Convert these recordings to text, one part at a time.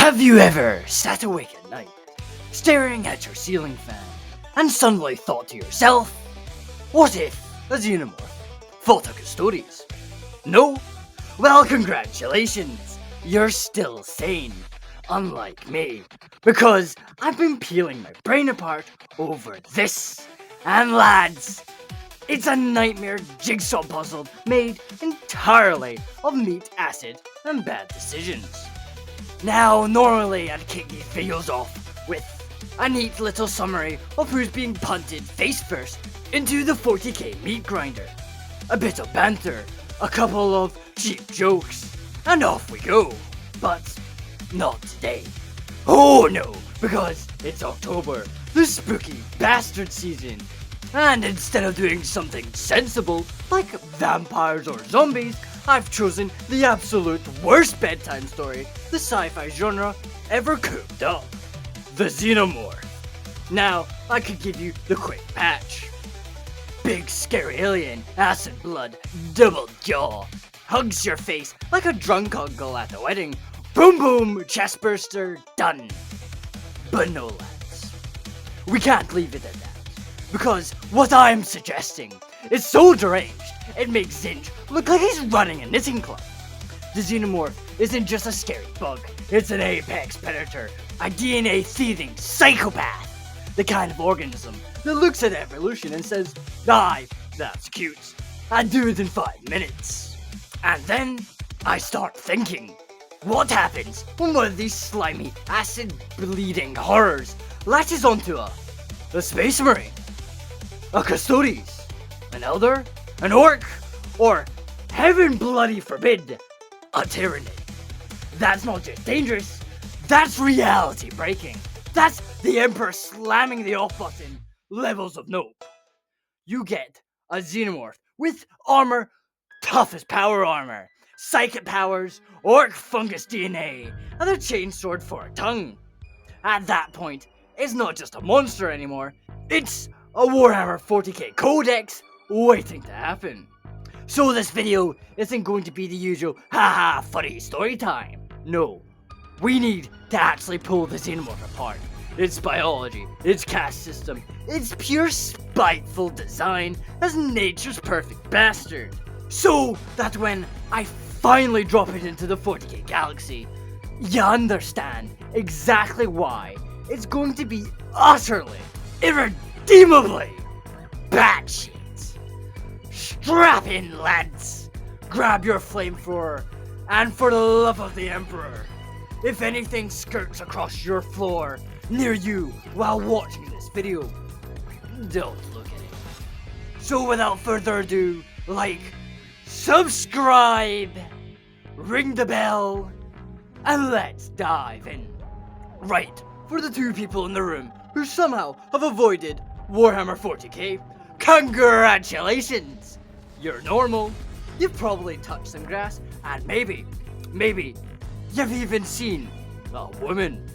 Have you ever sat awake at night, staring at your ceiling fan, and suddenly thought to yourself, what if a Xenomorph fought a Custodes? No? Well, congratulations, you're still sane, unlike me, because I've been peeling my brain apart over this. And lads, it's a nightmare jigsaw puzzle made entirely of meat, acid, and bad decisions. Now, normally I'd kick these videos off with a neat little summary of who's being punted face first into the 40k meat grinder, a bit of banter, a couple of cheap jokes, and off we go. But not today. Oh no, because it's October, the spooky bastard season. And instead of doing something sensible, like vampires or zombies, I've chosen the absolute worst bedtime story the sci-fi genre ever cooked up. The Xenomorph. Now, I could give you the quick patch. Big scary alien, acid blood, double jaw. Hugs your face like a drunk uncle at a wedding. Boom boom, chest burster, done. But no lads, we can't leave it at that. Because what I'm suggesting is so deranged, it makes Zinch look like he's running a knitting club. The Xenomorph isn't just a scary bug, it's an apex predator, a DNA-thieving psychopath. The kind of organism that looks at evolution and says, "Aye, that's cute, I'd do it in 5 minutes." And then I start thinking, what happens when one of these slimy, acid-bleeding horrors latches onto a Space Marine? A Custodes, an Eldar, an Ork, or, heaven bloody forbid, a Tyranid. That's not just dangerous, that's reality breaking. That's the Emperor slamming the off button levels of nope. You get a Xenomorph with armor tough as power armor, psychic powers, Ork fungus DNA, and a chainsword for a tongue. At that point, it's not just a monster anymore, it's a Warhammer 40k codex waiting to happen. So this video isn't going to be the usual haha funny story time. No, we need to actually pull the Xenomorph apart. Its biology, its caste system, its pure spiteful design as nature's perfect bastard. So that when I finally drop it into the 40k galaxy, you understand exactly why it's going to be utterly, irredeemably batshit. Strap in, lads! Grab your flamethrower, and for the love of the Emperor, if anything skirts across your floor near you while watching this video, don't look at it. So without further ado, like, subscribe, ring the bell, and let's dive in. Right, for the 2 people in the room who somehow have avoided Warhammer 40k, congratulations! You're normal, you've probably touched some grass, and maybe, you've even seen a woman.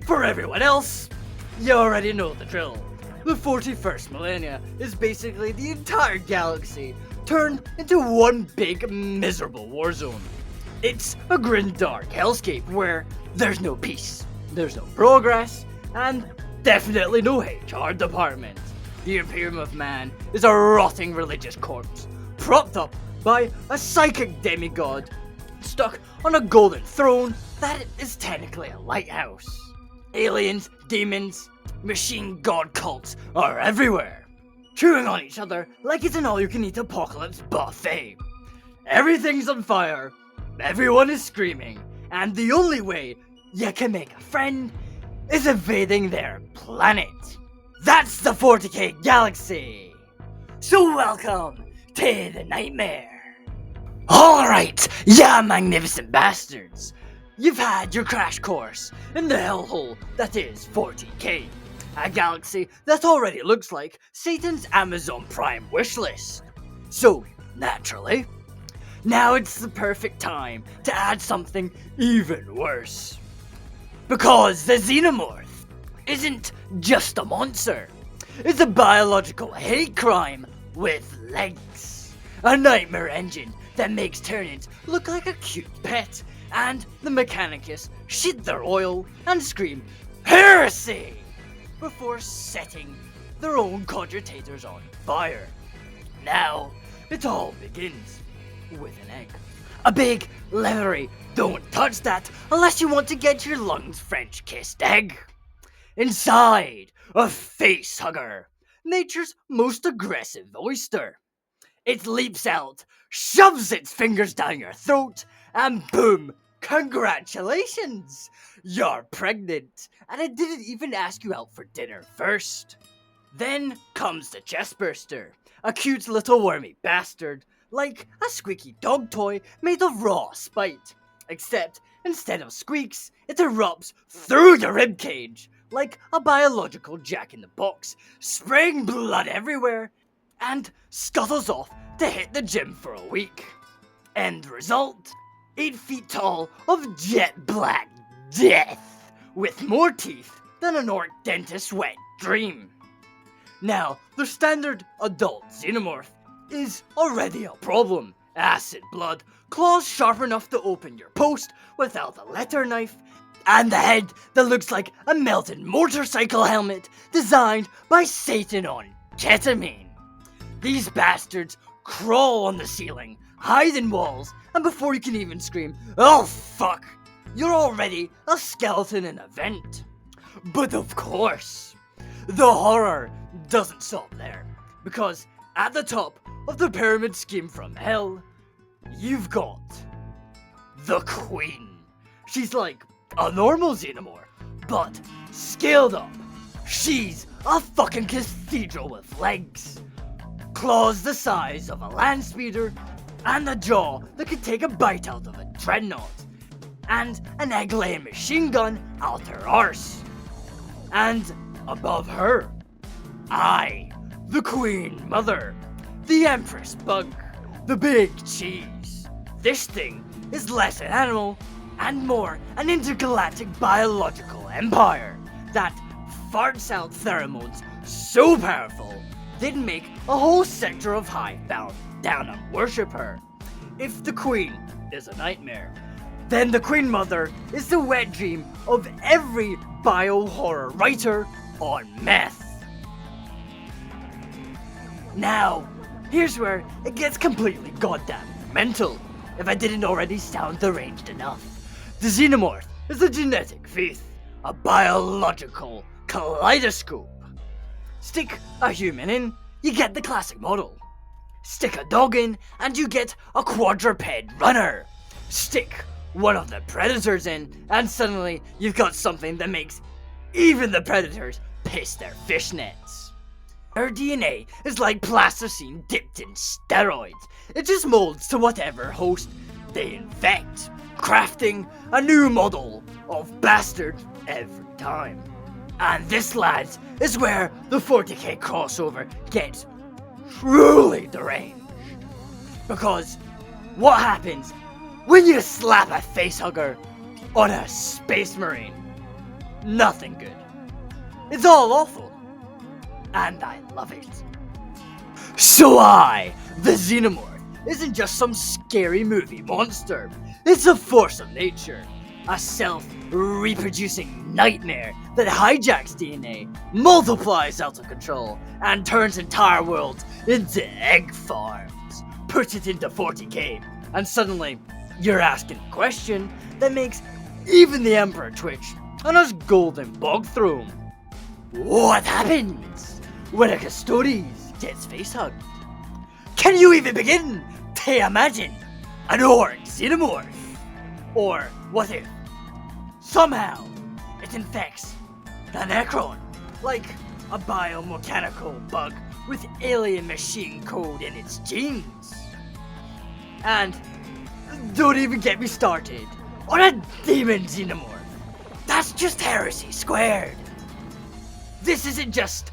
For everyone else, you already know the drill. The 41st millennia is basically the entire galaxy turned into one big miserable war zone. It's a Grimdark hellscape where there's no peace, there's no progress, and definitely no HR department. The Imperium of man is a rotting religious corpse, propped up by a psychic demigod stuck on a golden throne that is technically a lighthouse. Aliens, demons, machine god cults are everywhere, chewing on each other like it's an all-you-can-eat apocalypse buffet. Everything's on fire, everyone is screaming, and the only way you can make a friend is invading their planet. That's the 40k galaxy! So welcome to the nightmare. Alright, ya magnificent bastards. You've had your crash course in the hellhole that is 40k. A galaxy that already looks like Satan's Amazon Prime wishlist. So, naturally, now it's the perfect time to add something even worse. Because the Xenomorph isn't just a monster, it's a biological hate crime with legs. A nightmare engine that makes Tyranids look like a cute pet and the Mechanicus shit their oil and scream heresy before setting their own cogitators on fire. Now, it all begins with an egg. A big, leathery, don't touch that unless you want to get your lungs French kissed egg. Inside, a face hugger, nature's most aggressive oyster. It leaps out, shoves its fingers down your throat, and boom, congratulations! You're pregnant, and it didn't even ask you out for dinner first. Then comes the chestburster, a cute little wormy bastard, like a squeaky dog toy made of raw spite. Except, instead of squeaks, it erupts through the ribcage, like a biological jack-in-the-box, spraying blood everywhere, and scuttles off to hit the gym for a week. End result, 8 feet tall of jet black death, with more teeth than an orc dentist's wet dream. Now, the standard adult xenomorph is already a problem. Acid blood, claws sharp enough to open your post without a letter knife, and the head that looks like a melted motorcycle helmet designed by Satan on ketamine. These bastards crawl on the ceiling, hide in walls, and before you can even scream, "Oh fuck!" you're already a skeleton in a vent. But of course, the horror doesn't stop there, because at the top of the pyramid scheme from hell, you've got the Queen. She's like a normal xenomorph, but scaled up. She's a fucking cathedral with legs, claws the size of a land speeder, and a jaw that could take a bite out of a dreadnought, and an egg-laying machine gun out her arse. And above her, I, the Queen Mother, the Empress Bug, the Big Cheese. This thing is less an animal and more an intergalactic biological empire that farts out pheromones so powerful they'd make a whole sector of Hive bow down and worship her. If the Queen is a nightmare, then the Queen Mother is the wet dream of every bio-horror writer on meth. Now, here's where it gets completely goddamn mental, if I didn't already sound deranged enough. The xenomorph is a genetic faith, a biological kaleidoscope. Stick a human in, you get the classic model. Stick a dog in, and you get a quadruped runner. Stick one of the predators in, and suddenly you've got something that makes even the predators piss their fishnets. Her DNA is like plasticine dipped in steroids. It just molds to whatever host they infect, crafting a new model of bastard every time. And this, lads, is where the 40k crossover gets truly deranged. Because what happens when you slap a facehugger on a Space Marine? Nothing good. It's all awful. And I love it. So the Xenomorph, isn't just some scary movie monster. It's a force of nature. A self-reproducing nightmare that hijacks DNA, multiplies out of control, and turns entire worlds into egg farms. Put it into 40k, and suddenly you're asking a question that makes even the Emperor twitch on his golden bog throne. What happens when a Custodes gets facehugged? Can you even begin to imagine an Orc Xenomorph? Or what if somehow it infects the Necron, like a biomechanical bug with alien machine code in its genes? And don't even get me started on a demon Xenomorph. That's just heresy squared. This isn't just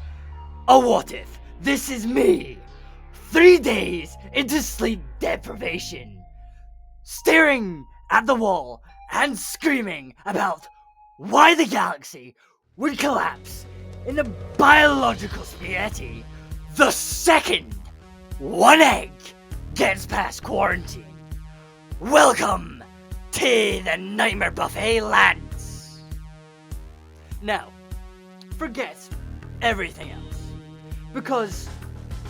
a what if. This is me, 3 days into sleep deprivation, staring at the wall and screaming about why the galaxy would collapse in a biological spaghetti the second one egg gets past quarantine. Welcome the nightmare buffet lands! Now, forget everything else, because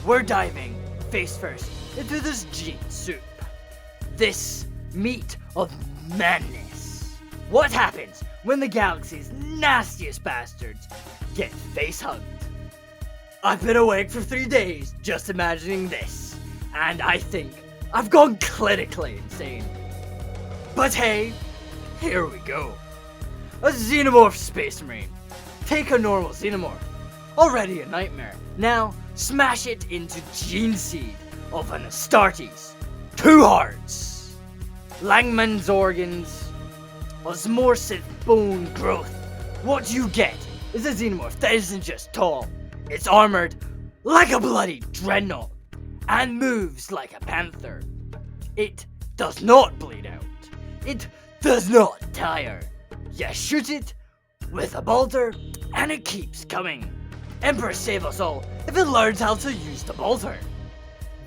we're diving face first into this gene soup. This meat of madness. What happens when the galaxy's nastiest bastards get face-hugged? I've been awake for 3 days just imagining this, and I think I've gone clinically insane. But hey, here we go. A Xenomorph Space Marine. Take a normal Xenomorph, already a nightmare. Now, smash it into Gene Seed of an Astartes. 2 hearts. Langman's organs. Osmosis bone growth. What you get is a Xenomorph that isn't just tall. It's armored like a bloody dreadnought and moves like a panther. It does not bleed out. It does not tire. You shoot it with a bolter and it keeps coming. Emperor save us all if it learns how to use the bolter.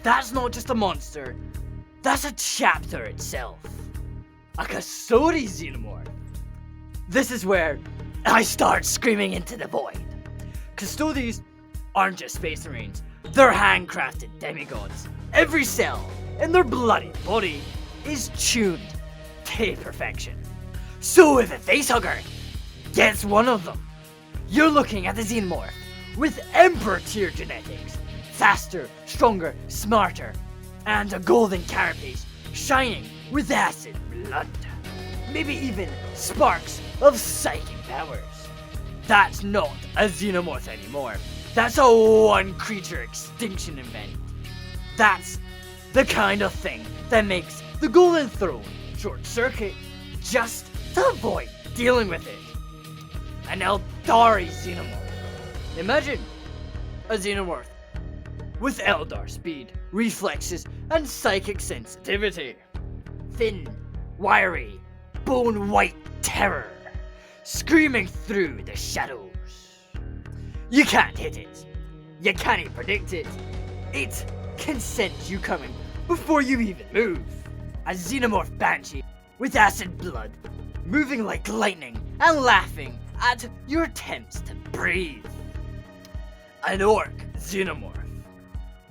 That's not just a monster, that's a chapter itself. A Custodes Xenomorph. This is where I start screaming into the void. Custodes aren't just Space Marines, they're handcrafted demigods. Every cell in their bloody body is tuned to perfection. So if a facehugger gets one of them, you're looking at the Xenomorph with Emperor tier genetics. Faster, stronger, smarter, and a golden carapace shining with acid blood. Maybe even sparks of psychic powers. That's not a Xenomorph anymore. That's a one creature extinction event. That's the kind of thing that makes the Golden Throne short circuit just to avoid dealing with it. An Eldar Xenomorph. Imagine a Xenomorph with Eldar speed, reflexes, and psychic sensitivity. Thin, wiry, bone-white terror, screaming through the shadows. You can't hit it. You can't predict it. It can sense you coming before you even move. A Xenomorph Banshee with acid blood, moving like lightning and laughing at your attempts to breathe. An Ork Xenomorph.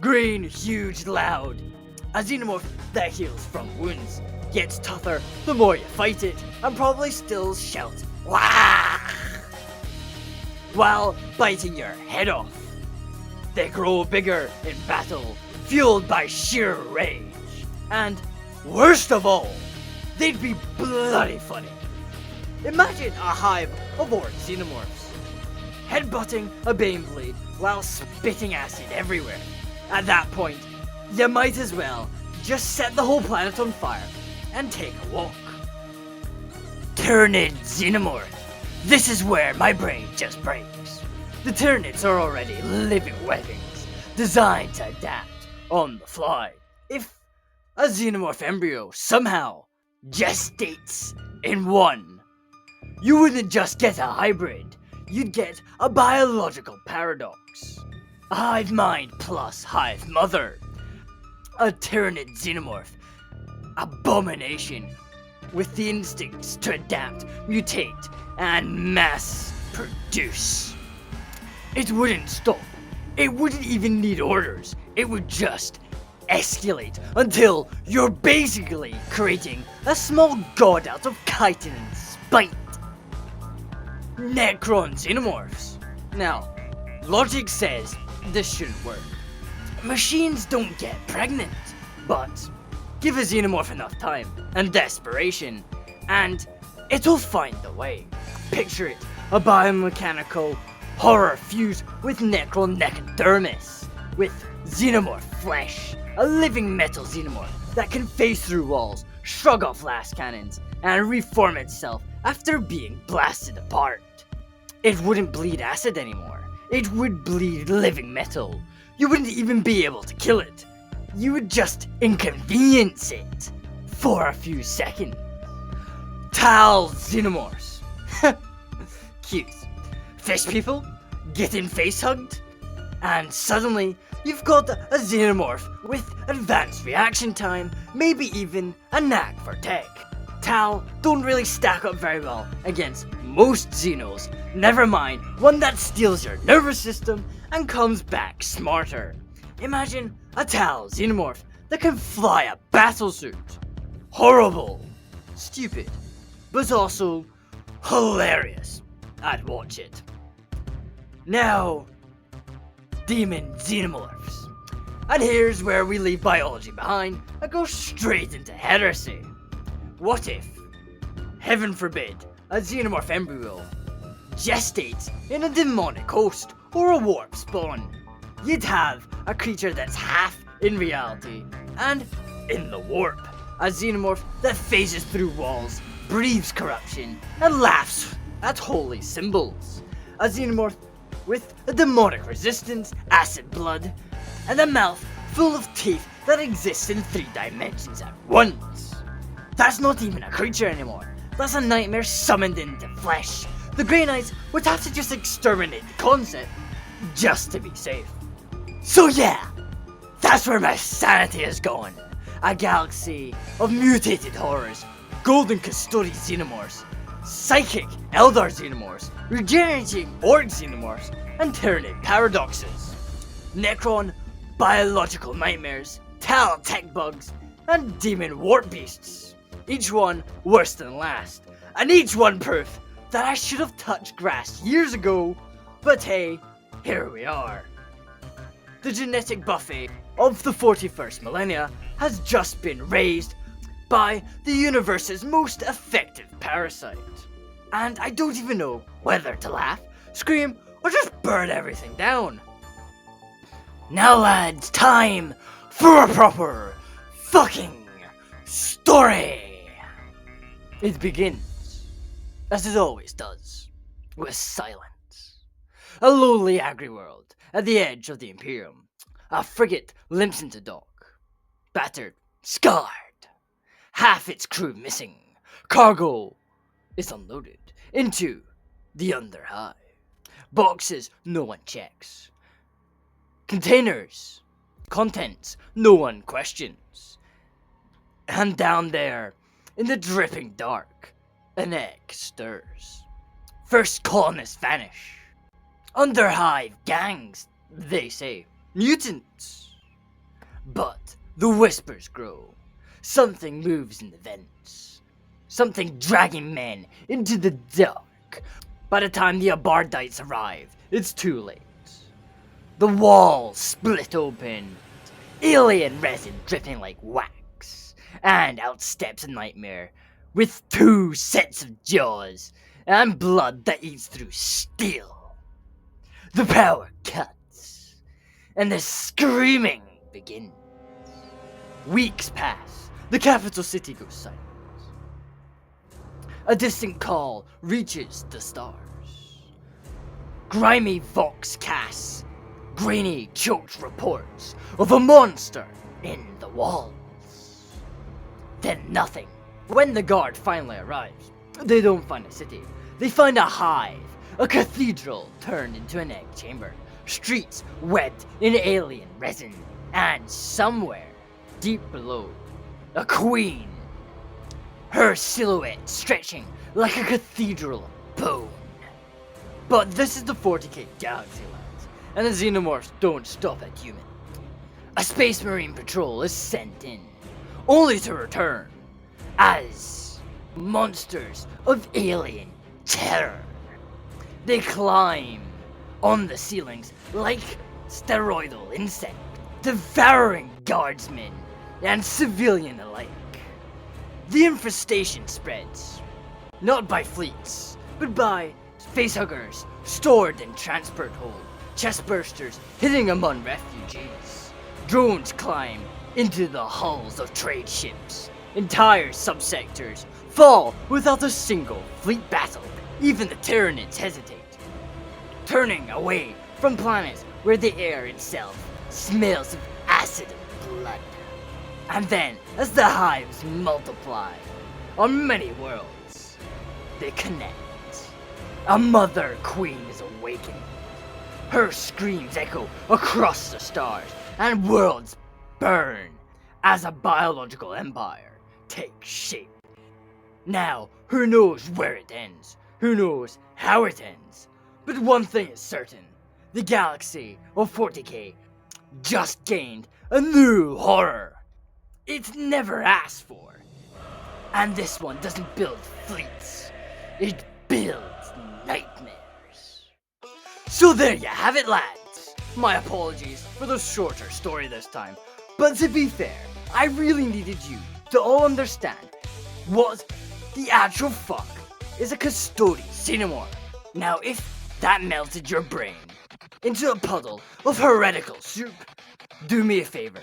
Green, huge, loud. A Xenomorph that heals from wounds, gets tougher the more you fight it, and probably still shouts WAAAGH while biting your head off. They grow bigger in battle, fueled by sheer rage. And worst of all, they'd be bloody funny. Imagine a hive of Ork Xenomorphs, headbutting a Baneblade while spitting acid everywhere. At that point, you might as well just set the whole planet on fire and take a walk. Tyranid Xenomorph. This is where my brain just breaks. The Tyranids are already living weapons, designed to adapt on the fly. If a Xenomorph embryo somehow gestates in one, you wouldn't just get a hybrid, you'd get a biological paradox. A hive mind plus hive mother. A Tyranid Xenomorph. Abomination. With the instincts to adapt, mutate, and mass produce. It wouldn't stop. It wouldn't even need orders. It would just escalate until you're basically creating a small god out of chitin and spite. Necron Xenomorphs. Now, logic says this shouldn't work. Machines don't get pregnant, but give a Xenomorph enough time and desperation, and it'll find a way. Picture it, a biomechanical horror fused with Necron necrodermis, with Xenomorph flesh, a living metal Xenomorph that can phase through walls, shrug off blast cannons, and reform itself after being blasted apart. It wouldn't bleed acid anymore. It would bleed living metal. You wouldn't even be able to kill it. You would just inconvenience it for a few seconds. Tal Xenomorphs. Cute. Fish people getting face hugged, and suddenly you've got a Xenomorph with advanced reaction time, maybe even a knack for tech. Tal don't really stack up very well against most Xenos, never mind one that steals your nervous system and comes back smarter. Imagine a Tal Xenomorph that can fly a battlesuit. Horrible, stupid, but also hilarious. I'd watch it. Now, Demon Xenomorphs. And here's where we leave biology behind and go straight into heresy. What if, heaven forbid, a Xenomorph embryo gestates in a demonic host or a warp spawn? You'd have a creature that's half in reality and in the warp. A Xenomorph that phases through walls, breathes corruption, and laughs at holy symbols. A Xenomorph with a demonic resistance, acid blood, and a mouth full of teeth that exists in 3 dimensions at once. That's not even a creature anymore. That's a nightmare summoned into flesh. The Grey Knights would have to just exterminate the concept just to be safe. So yeah, that's where my sanity is going. A galaxy of mutated horrors, golden Custodes Xenomorphs, psychic Eldar Xenomorphs, regenerating Orks Xenomorphs, and Tyranid paradoxes. Necron biological nightmares, Tal tech bugs, and demon warp beasts. Each one worse than last, and each one proof that I should have touched grass years ago, but hey, here we are. The genetic buffet of the 41st millennia has just been raised by the universe's most effective parasite. And I don't even know whether to laugh, scream, or just burn everything down. Now lads, time for a proper fucking story! It begins, as it always does, with silence. A lowly agri-world at the edge of the Imperium. A frigate limps into dock. Battered, scarred. Half its crew missing. Cargo is unloaded into the Hive. Boxes no one checks. Containers, contents no one questions. And down there, in the dripping dark, an egg stirs. First colonists vanish. Hive gangs, they say, mutants. But the whispers grow. Something moves in the vents. Something dragging men into the dark. By the time the Abardites arrive, it's too late. The walls split open. Alien resin dripping like wax. And out steps a nightmare with 2 sets of jaws and blood that eats through steel. The power cuts, and the screaming begins. Weeks pass. The capital city goes silent. A distant call reaches the stars. Grimy vox casts grainy, choked reports of a monster in the walls. Then nothing. When the guard finally arrives, they don't find a city. They find a hive, a cathedral turned into an egg chamber, streets webbed in alien resin, and somewhere deep below, a queen. Her silhouette stretching like a cathedral of bone. But this is the 40k galaxy, lads, and the Xenomorphs don't stop at human. A Space Marine patrol is sent in, only to return as monsters of alien terror. They climb on the ceilings like steroidal insects, devouring guardsmen and civilian alike. The infestation spreads, not by fleets, but by facehuggers stored in transport hold, chestbursters hitting among refugees. Drones climb into the hulls of trade ships. Entire subsectors fall without a single fleet battle. Even the Tyranids hesitate, turning away from planets where the air itself smells of acid and blood. And then, as the hives multiply on many worlds, they connect. A mother queen is awakened. Her screams echo across the stars, and worlds burn as a biological empire takes shape. Now, who knows where it ends? Who knows how it ends? But one thing is certain. The galaxy of 40k just gained a new horror. It's never asked for. And this one doesn't build fleets. It builds nightmares. So there you have it, lads. My apologies for the shorter story this time. But to be fair, I really needed you to all understand what the actual fuck is a Custodes Xenomorph. Now if that melted your brain into a puddle of heretical soup, do me a favor.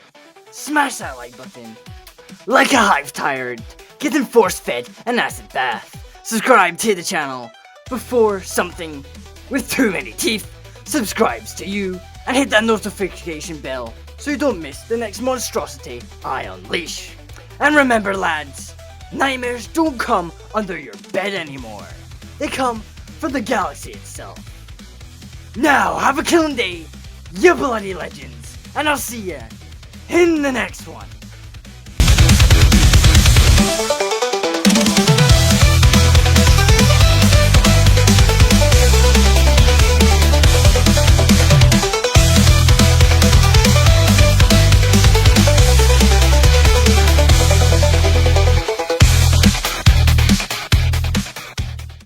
Smash that like button. Like a Hive tyrant, getting force-fed an acid bath. Subscribe to the channel before something with too many teeth subscribes to you, and hit that notification bell so you don't miss the next monstrosity I unleash. And remember, lads, nightmares don't come under your bed anymore. They come from the galaxy itself. Now, have a killing day, you bloody legends, and I'll see ya in the next one.